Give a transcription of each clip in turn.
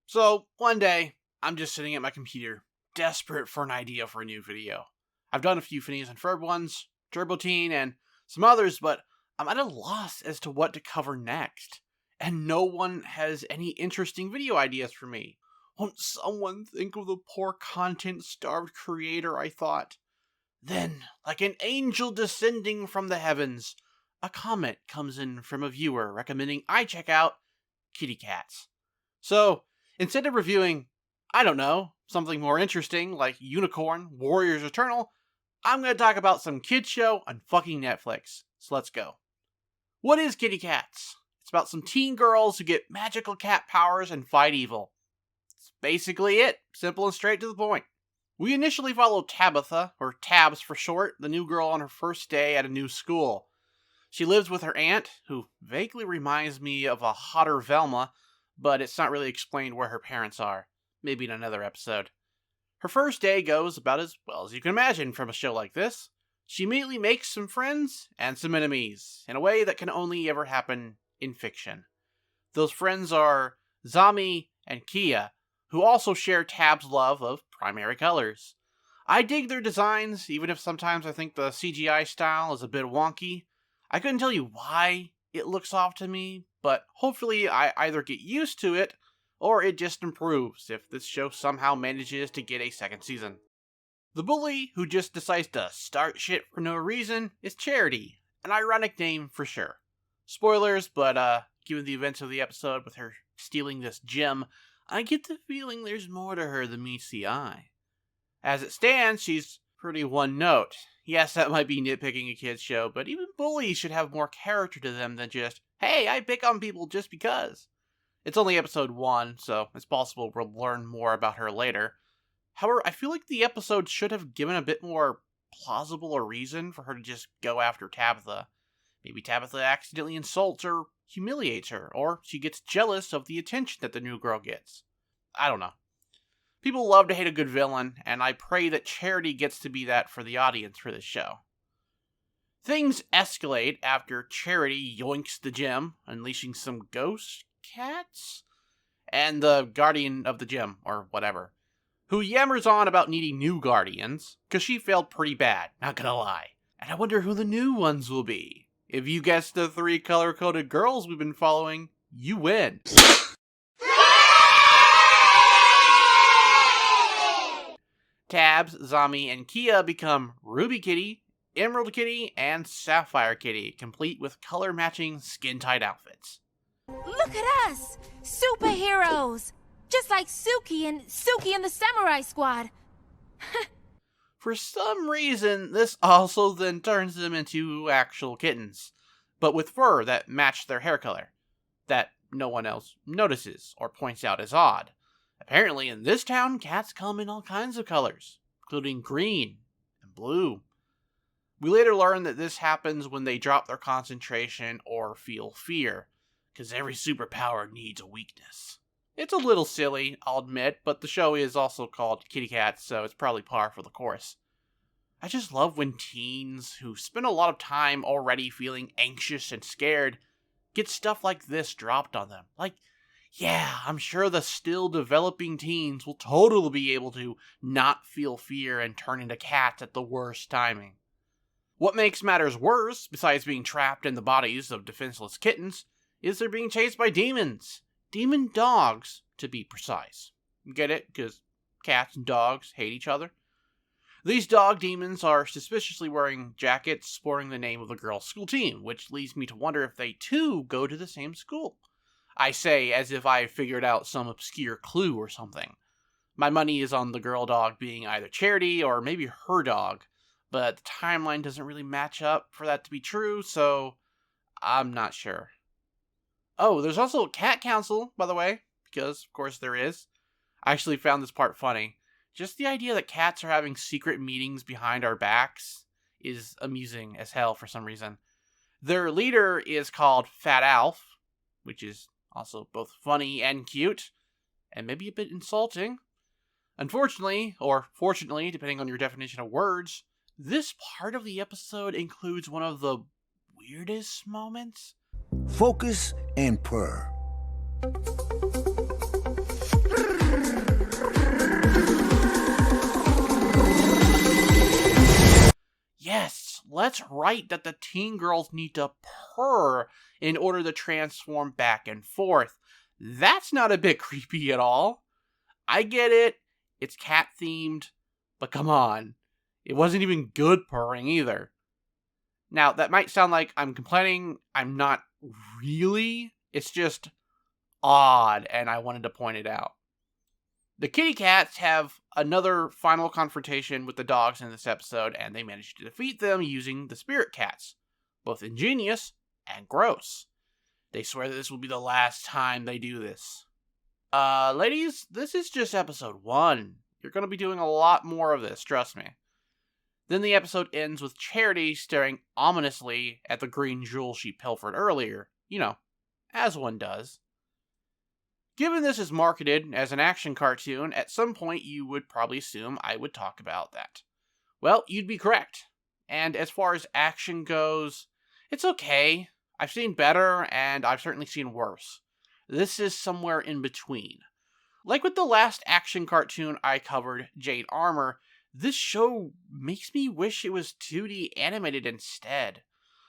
So, one day, I'm just sitting at my computer, desperate for an idea for a new video. I've done a few Phineas and Ferb ones, Turbo Teen, and some others, but I'm at a loss as to what to cover next. And no one has any interesting video ideas for me. Won't someone think of the poor content-starved creator, I thought. Then, like an angel descending from the heavens, a comment comes in from a viewer recommending I check out Kitti Katz. So, instead of reviewing, I don't know, something more interesting like Unicorn, Warriors Eternal, I'm going to talk about some kids show on fucking Netflix. So let's go. What is Kitti Katz? It's about some teen girls who get magical cat powers and fight evil. It's basically it. Simple and straight to the point. We initially follow Tabitha, or Tabs for short, the new girl on her first day at a new school. She lives with her aunt, who vaguely reminds me of a hotter Velma, but it's not really explained where her parents are. Maybe in another episode. Her first day goes about as well as you can imagine from a show like this. She immediately makes some friends and some enemies, in a way that can only ever happen in fiction. Those friends are Zami and Kia, who also share Tab's love of primary colors. I dig their designs, even if sometimes I think the CGI style is a bit wonky. I couldn't tell you why it looks off to me, but hopefully I either get used to it, or it just improves if this show somehow manages to get a second season. The bully who just decides to start shit for no reason is Charity, an ironic name for sure. Spoilers, but given the events of the episode with her stealing this gem, I get the feeling there's more to her than meets the eye. As it stands, she's pretty one note. Yes, that might be nitpicking a kid's show, but even bullies should have more character to them than just, hey, I pick on people just because. It's only episode 1, so it's possible we'll learn more about her later. However, I feel like the episode should have given a bit more plausible a reason for her to just go after Tabitha. Maybe Tabitha accidentally insults or humiliates her, or she gets jealous of the attention that the new girl gets. I don't know. People love to hate a good villain, and I pray that Charity gets to be that for the audience for this show. Things escalate after Charity yoinks the gem, unleashing some ghost cats? And the guardian of the gem, or whatever, who yammers on about needing new guardians, because she failed pretty bad, not gonna lie. And I wonder who the new ones will be. If you guessed the 3 color-coded girls we've been following, you win. Tabs, Zami, and Kia become Ruby Kitty, Emerald Kitty, and Sapphire Kitty, complete with color-matching skin-tight outfits. Look at us! Superheroes! Just like Suki and the Samurai Squad. For some reason, this also then turns them into actual kittens, but with fur that matched their hair color, that no one else notices or points out as odd. Apparently in this town, cats come in all kinds of colors, including green and blue. We later learn that this happens when they drop their concentration or feel fear, because every superpower needs a weakness. It's a little silly, I'll admit, but the show is also called Kitti Katz, so it's probably par for the course. I just love when teens, who spend a lot of time already feeling anxious and scared, get stuff like this dropped on them. Like, yeah, I'm sure the still developing teens will totally be able to not feel fear and turn into cats at the worst timing. What makes matters worse, besides being trapped in the bodies of defenseless kittens, is they're being chased by demons. Demon dogs, to be precise. Get it? Because cats and dogs hate each other. These dog demons are suspiciously wearing jackets sporting the name of the girls' school team, which leads me to wonder if they too go to the same school. I say as if I figured out some obscure clue or something. My money is on the girl dog being either Charity or maybe her dog, but the timeline doesn't really match up for that to be true, so I'm not sure. Oh, there's also a cat council, by the way, because, of course, there is. I actually found this part funny. Just the idea that cats are having secret meetings behind our backs is amusing as hell for some reason. Their leader is called Fat Alf, which is also both funny and cute, and maybe a bit insulting. Unfortunately, or fortunately, depending on your definition of words, this part of the episode includes one of the weirdest moments. Focus and purr. Yes, let's write that the teen girls need to purr in order to transform back and forth. That's not a bit creepy at all. I get it, it's cat themed, but come on, it wasn't even good purring either. Now, that might sound like I'm complaining. I'm not really. It's just odd, and I wanted to point it out. The Kitti Katz have another final confrontation with the dogs in this episode, and they manage to defeat them using the spirit cats. Both ingenious and gross. They swear that this will be the last time they do this. Ladies, this is just episode 1. You're going to be doing a lot more of this, trust me. Then the episode ends with Charity staring ominously at the green jewel she pilfered earlier. You know, as one does. Given this is marketed as an action cartoon, at some point you would probably assume I would talk about that. Well, you'd be correct. And as far as action goes, it's okay. I've seen better, and I've certainly seen worse. This is somewhere in between. Like with the last action cartoon I covered, Jade Armor, this show makes me wish it was 2D animated instead.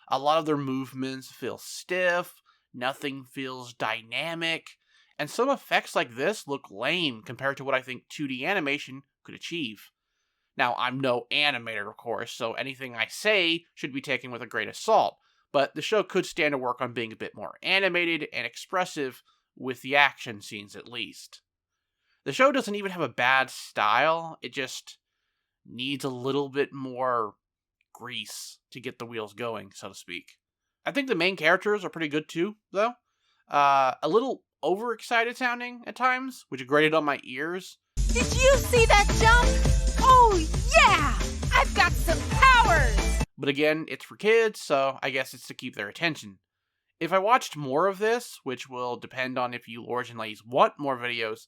A lot of their movements feel stiff, nothing feels dynamic, and some effects like this look lame compared to what I think 2D animation could achieve. Now, I'm no animator, of course, so anything I say should be taken with a grain of salt, but the show could stand to work on being a bit more animated and expressive with the action scenes at least. The show doesn't even have a bad style, it just needs a little bit more grease to get the wheels going, so to speak. I think the main characters are pretty good too, though. A little overexcited sounding at times, which grated on my ears. Did you see that jump? Oh yeah! I've got some powers! But again, it's for kids, so I guess it's to keep their attention. If I watched more of this, which will depend on if you lords and ladies want more videos,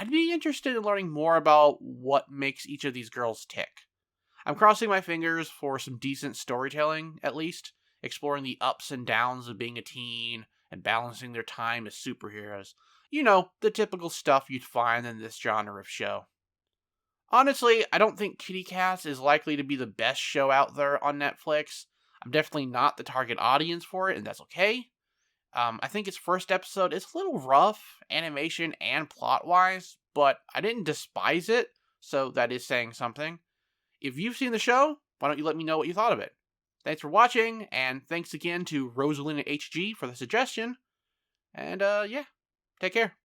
I'd be interested in learning more about what makes each of these girls tick. I'm crossing my fingers for some decent storytelling, at least, exploring the ups and downs of being a teen and balancing their time as superheroes. You know, the typical stuff you'd find in this genre of show. Honestly, I don't think Kitti Katz is likely to be the best show out there on Netflix. I'm definitely not the target audience for it, and that's okay. I think its first episode is a little rough, animation and plot-wise, but I didn't despise it, so that is saying something. If you've seen the show, why don't you let me know what you thought of it? Thanks for watching, and thanks again to Rosalina HG for the suggestion. And yeah, take care.